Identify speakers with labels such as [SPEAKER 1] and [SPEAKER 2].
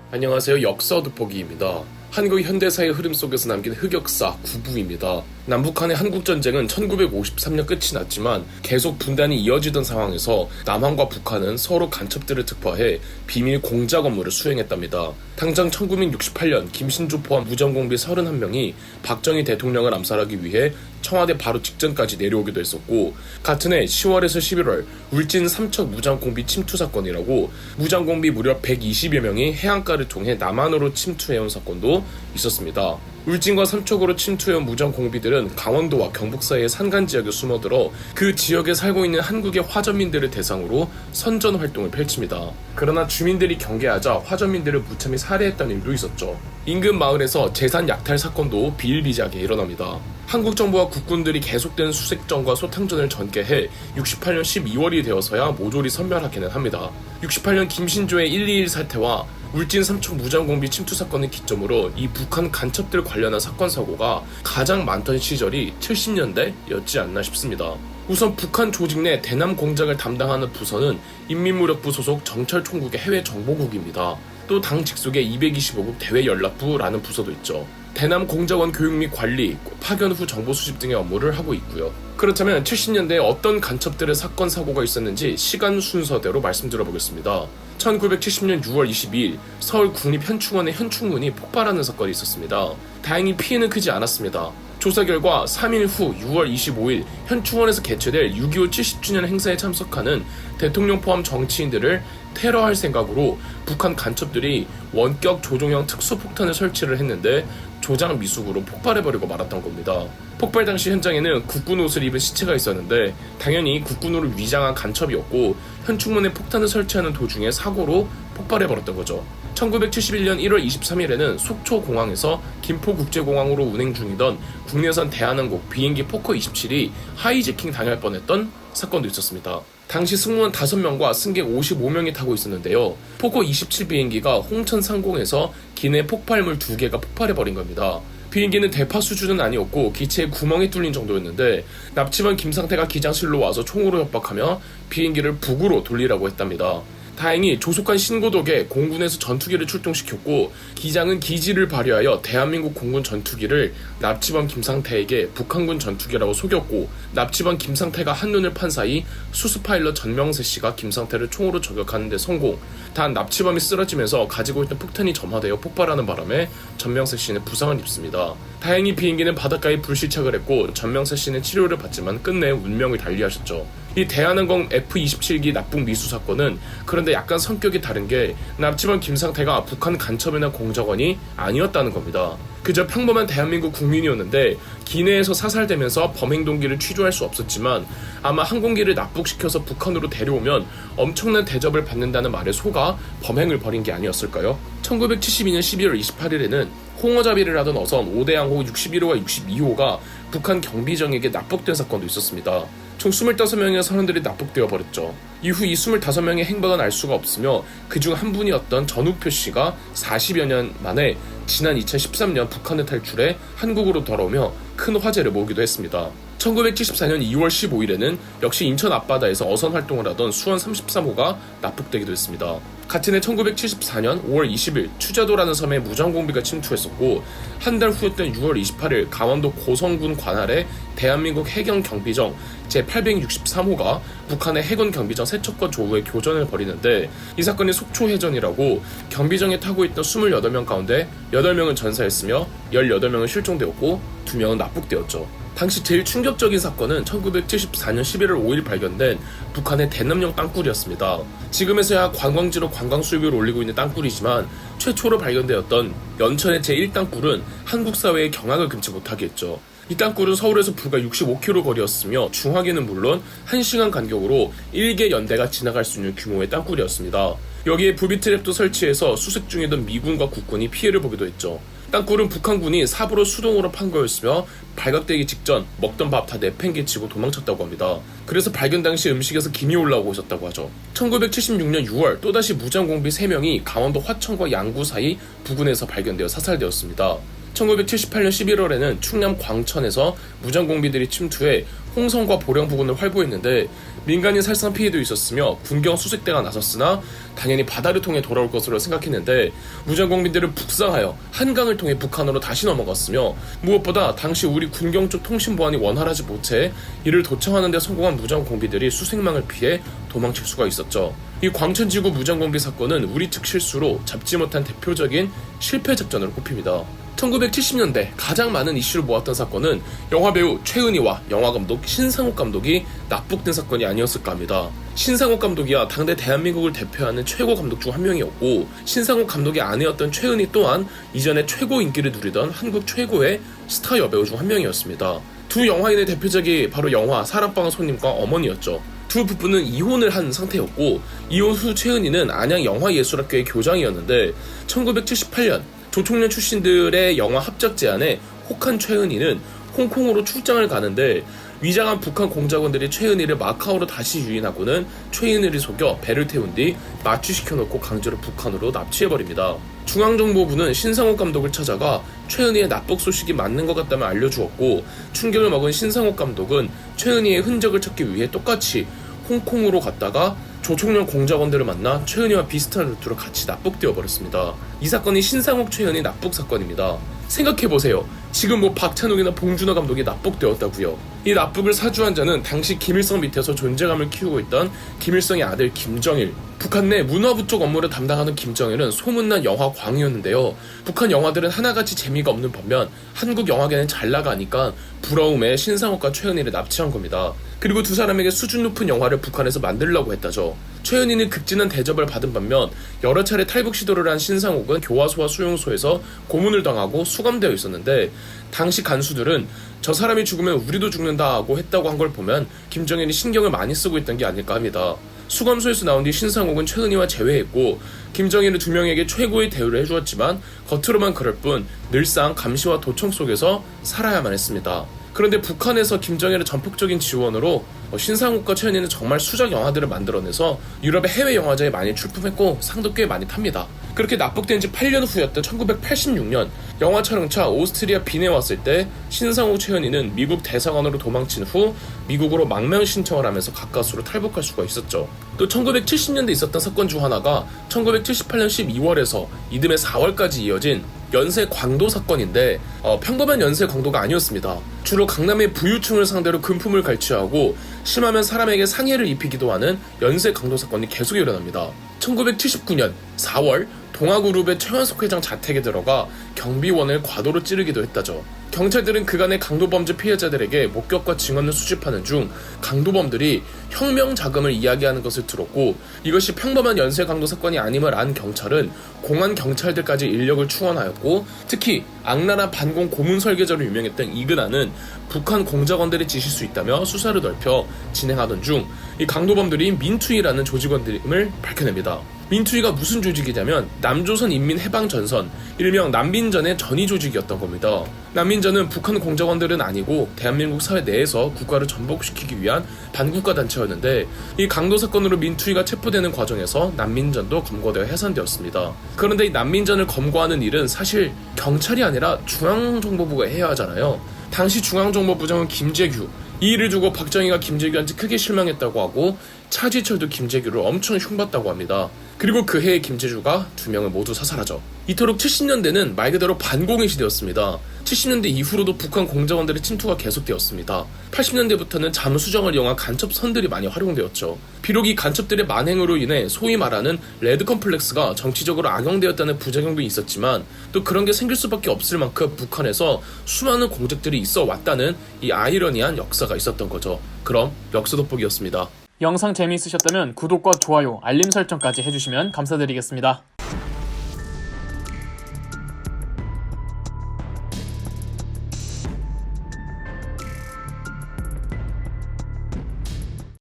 [SPEAKER 1] 안녕하세요. 역사 돋보기입니다. 한국 현대사의 흐름 속에서 남긴 흑역사 9부입니다. 남북한의 한국전쟁은 1953년 끝이 났지만 계속 분단이 이어지던 상황에서 남한과 북한은 서로 간첩들을 특파해 비밀 공작 업무를 수행했답니다. 당장 1968년 김신조 포함 무전공비 31명이 박정희 대통령을 암살하기 위해 청와대 바로 직전까지 내려오기도 했었고, 같은 해 10월에서 11월 울진 삼척 무장공비 침투 사건이라고 무장공비 무려 120여 명이 해안가를 통해 남한으로 침투해온 사건도 있었습니다. 울진과 삼척으로 침투해온 무장공비들은 강원도와 경북 사이의 산간지역에 숨어들어 그 지역에 살고 있는 한국의 화전민들을 대상으로 선전 활동을 펼칩니다. 그러나 주민들이 경계하자 화전민들을 무참히 살해했다는 일도 있었죠. 인근 마을에서 재산 약탈 사건도 비일비재하게 일어납니다. 한국 정부와 국군들이 계속된 수색전과 소탕전을 전개해 68년 12월이 되어서야 모조리 선멸하기는 합니다. 68년 김신조의 121 사태와 울진 삼척 무장공비 침투 사건을 기점으로 이 북한 간첩들 관련한 사건 사고가 가장 많던 시절이 70년대였지 않나 싶습니다. 우선 북한 조직 내 대남 공작을 담당하는 부서는 인민무력부 소속 정찰총국의 해외정보국입니다. 또 당 직속의 225국 대외연락부라는 부서도 있죠. 대남 공작원 교육 및 관리, 파견 후 정보 수집 등의 업무를 하고 있고요. 그렇다면 70년대에 어떤 간첩들의 사건 사고가 있었는지 시간 순서대로 말씀드려보겠습니다. 1970년 6월 22일 서울 국립현충원의 현충문이 폭발하는 사건이 있었습니다. 다행히 피해는 크지 않았습니다. 조사 결과 3일 후 6월 25일 현충원에서 개최될 6.25 70주년 행사에 참석하는 대통령 포함 정치인들을 테러할 생각으로 북한 간첩들이 원격 조종형 특수폭탄을 설치를 했는데 조작 미숙으로 폭발해버리고 말았던 겁니다. 폭발 당시 현장에는 국군 옷을 입은 시체가 있었는데 당연히 국군으로 위장한 간첩이었고 현충문에 폭탄을 설치하는 도중에 사고로 폭발해버렸던 거죠. 1971년 1월 23일에는 속초공항에서 김포국제공항으로 운행 중이던 국내선 대한항공 비행기 포커 27이 하이제킹 당할 뻔했던 사건도 있었습니다. 당시 승무원 5명과 승객 55명이 타고 있었는데요. 포커 27 비행기가 홍천 상공에서 기내 폭발물 2개가 폭발해버린 겁니다. 비행기는 대파 수준은 아니었고 기체에 구멍이 뚫린 정도였는데 납치범 김상태가 기장실로 와서 총으로 협박하며 비행기를 북으로 돌리라고 했답니다. 다행히 조속한 신고 덕에 공군에서 전투기를 출동시켰고 기장은 기지를 발휘하여 대한민국 공군 전투기를 납치범 김상태에게 북한군 전투기라고 속였고 납치범 김상태가 한눈을 판 사이 수수 파일럿 전명세 씨가 김상태를 총으로 저격하는 데 성공. 단 납치범이 쓰러지면서 가지고 있던 폭탄이 점화되어 폭발하는 바람에 전명세 씨는 부상을 입습니다. 다행히 비행기는 바닷가에 불시착을 했고 전명세 씨는 치료를 받지만 끝내 운명을 달리하셨죠. 이 대한항공 F-27기 납북 미수 사건은 그런데 약간 성격이 다른 게 납치범 김상태가 북한 간첩이나 공작원이 아니었다는 겁니다. 그저 평범한 대한민국 국민이었는데 기내에서 사살되면서 범행 동기를 취조할 수 없었지만 아마 항공기를 납북시켜서 북한으로 데려오면 엄청난 대접을 받는다는 말에 속아 범행을 벌인 게 아니었을까요? 1972년 12월 28일에는 홍어잡이를 하던 어선 5대항호 61호와 62호가 북한 경비정에게 납북된 사건도 있었습니다. 총 25명의 선원들이 납북되어 버렸죠. 이후 이 25명의 행방은 알 수가 없으며 그중 한 분이었던 전우표 씨가 40여 년 만에 지난 2013년 북한을 탈출해 한국으로 돌아오며 큰 화제를 모으기도 했습니다. 1974년 2월 15일에는 역시 인천 앞바다에서 어선 활동을 하던 수원 33호가 납북되기도 했습니다. 같은 해 1974년 5월 20일 추자도라는 섬에 무장공비가 침투했었고 한 달 후였던 6월 28일 강원도 고성군 관할에 대한민국 해경 경비정 제863호가 북한의 해군 경비정 세척과 조우에 교전을 벌이는데 이 사건이 속초해전이라고 경비정에 타고 있던 28명 가운데 8명은 전사했으며 18명은 실종되었고 2명은 납북되었죠. 당시 제일 충격적인 사건은 1974년 11월 5일 발견된 북한의 대남용 땅굴이었습니다. 지금에서야 관광지로 관광 수입을 올리고 있는 땅굴이지만 최초로 발견되었던 연천의 제1땅굴은 한국 사회의 경악을 금치 못하게 했죠. 이 땅굴은 서울에서 불과 65km 거리였으며 중하게는 물론 1시간 간격으로 1개 연대가 지나갈 수 있는 규모의 땅굴이었습니다. 여기에 부비트랩도 설치해서 수색 중이던 미군과 국군이 피해를 보기도 했죠. 땅굴은 북한군이 삽으로 수동으로 판 거였으며 발각되기 직전 먹던 밥 다 내팽개치고 도망쳤다고 합니다. 그래서 발견 당시 음식에서 김이 올라오고 있었다고 하죠. 1976년 6월 또다시 무장공비 3명이 강원도 화천과 양구 사이 부근에서 발견되어 사살되었습니다. 1978년 11월에는 충남 광천에서 무장공비들이 침투해 홍성과 보령 부근을 활보했는데 민간인 살상 피해도 있었으며 군경 수색대가 나섰으나 당연히 바다를 통해 돌아올 것으로 생각했는데 무장공민들은 북상하여 한강을 통해 북한으로 다시 넘어갔으며 무엇보다 당시 우리 군경 쪽 통신보안이 원활하지 못해 이를 도청하는 데 성공한 무장공비들이 수색망을 피해 도망칠 수가 있었죠. 이 광천지구 무장공비 사건은 우리 측 실수로 잡지 못한 대표적인 실패 작전으로 꼽힙니다. 1970년대 가장 많은 이슈를 모았던 사건은 영화배우 최은희와 영화감독 신상옥 감독이 납북된 사건이 아니었을까 합니다. 신상옥 감독이야 당대 대한민국을 대표하는 최고 감독 중 한 명이었고 신상옥 감독의 아내였던 최은희 또한 이전에 최고 인기를 누리던 한국 최고의 스타 여배우 중 한 명이었습니다. 두 영화인의 대표작이 바로 영화 사랑방의 손님과 어머니였죠. 두 부부는 이혼을 한 상태였고 이혼 후 최은희는 안양 영화예술학교의 교장이었는데 1978년 조총련 출신들의 영화 합작 제안에 혹한 최은희는 홍콩으로 출장을 가는데 위장한 북한 공작원들이 최은희를 마카오로 다시 유인하고는 최은희를 속여 배를 태운 뒤 마취시켜놓고 강제로 북한으로 납치해버립니다. 중앙정보부는 신상옥 감독을 찾아가 최은희의 납북 소식이 맞는 것 같다면 알려주었고 충격을 먹은 신상옥 감독은 최은희의 흔적을 찾기 위해 똑같이 홍콩으로 갔다가 조총련 공작원들을 만나 최은희와 비슷한 루트로 같이 납북되어 버렸습니다. 이 사건이 신상옥 최은희 납북 사건입니다. 생각해보세요. 지금 박찬욱이나 봉준호 감독이 납북되었다고요. 이 납북을 사주한 자는 당시 김일성 밑에서 존재감을 키우고 있던 김일성의 아들 김정일. 북한 내 문화부 쪽 업무를 담당하는 김정일은 소문난 영화 광이었는데요. 북한 영화들은 하나같이 재미가 없는 반면 한국 영화계는 잘 나가니까 부러움에 신상옥과 최은희를 납치한 겁니다. 그리고 두 사람에게 수준 높은 영화를 북한에서 만들려고 했다죠. 최은희는 극진한 대접을 받은 반면 여러 차례 탈북 시도를 한 신상옥은 교화소와 수용소에서 고문을 당하고 수감되어 있었는데 당시 간수들은 저 사람이 죽으면 우리도 죽는다고 했다고 한 걸 보면 김정일이 신경을 많이 쓰고 있던 게 아닐까 합니다. 수감소에서 나온 뒤 신상옥은 최은희와 재회했고 김정일은 두 명에게 최고의 대우를 해주었지만 겉으로만 그럴 뿐 늘상 감시와 도청 속에서 살아야만 했습니다. 그런데 북한에서 김정일의 전폭적인 지원으로 신상옥과 최은희는 정말 수작 영화들을 만들어내서 유럽의 해외 영화제에 많이 출품했고 상도 꽤 많이 탑니다. 그렇게 납북된 지 8년 후였던 1986년 영화 촬영차 오스트리아 빈에 왔을 때 신상옥 최은희는 미국 대사관으로 도망친 후 미국으로 망명 신청을 하면서 가까스로 탈북할 수가 있었죠. 또 1970년대 있었던 사건 중 하나가 1978년 12월에서 이듬해 4월까지 이어진 연쇄 강도 사건인데 평범한 연쇄 강도가 아니었습니다. 주로 강남의 부유층을 상대로 금품을 갈취하고 심하면 사람에게 상해를 입히기도 하는 연쇄 강도 사건이 계속 일어납니다. 1979년 4월 동아그룹의 최완석 회장 자택에 들어가 경비원을 과도로 찌르기도 했다죠. 경찰들은 그간의 강도범죄 피해자들에게 목격과 증언을 수집하는 중 강도범들이 혁명 자금을 이야기하는 것을 들었고 이것이 평범한 연쇄 강도 사건이 아님을 안 경찰은 공안 경찰들까지 인력을 충원하였고 특히 악랄한 반공 고문 설계자로 유명했던 이근하는 북한 공작원들의 짓일 수 있다며 수사를 넓혀 진행하던 중 이 강도범들이 민투이라는 조직원들임을 밝혀냅니다. 민투이가 무슨 조직이냐면 남조선 인민해방전선, 일명 난민전의 전위 조직이었던 겁니다. 난민전은 북한 공작원들은 아니고 대한민국 사회 내에서 국가를 전복시키기 위한 반국가 단체였는데 이 강도 사건으로 민투이가 체포되는 과정에서 난민전도 검거되어 해산되었습니다. 그런데 이 난민전을 검거하는 일은 사실 경찰이 아니라 중앙정보부가 해야 하잖아요. 당시 중앙정보부장은 김재규, 이 일을 두고 박정희가 김재규한테 크게 실망했다고 하고 차지철도 김재규를 엄청 흉봤다고 합니다. 그리고 그 해에 김재규가 두 명을 모두 사살하죠. 이토록 70년대는 말 그대로 반공의 시대였습니다. 70년대 이후로도 북한 공작원들의 침투가 계속되었습니다. 80년대부터는 잠수정을 이용한 간첩선들이 많이 활용되었죠. 비록 이 간첩들의 만행으로 인해 소위 말하는 레드 컴플렉스가 정치적으로 악용되었다는 부작용도 있었지만 또 그런 게 생길 수밖에 없을 만큼 북한에서 수많은 공작들이 있어 왔다는 이 아이러니한 역사가 있었던 거죠. 그럼 역사 돋보기였습니다.
[SPEAKER 2] 영상 재미있으셨다면 구독과 좋아요, 알림 설정까지 해주시면 감사드리겠습니다.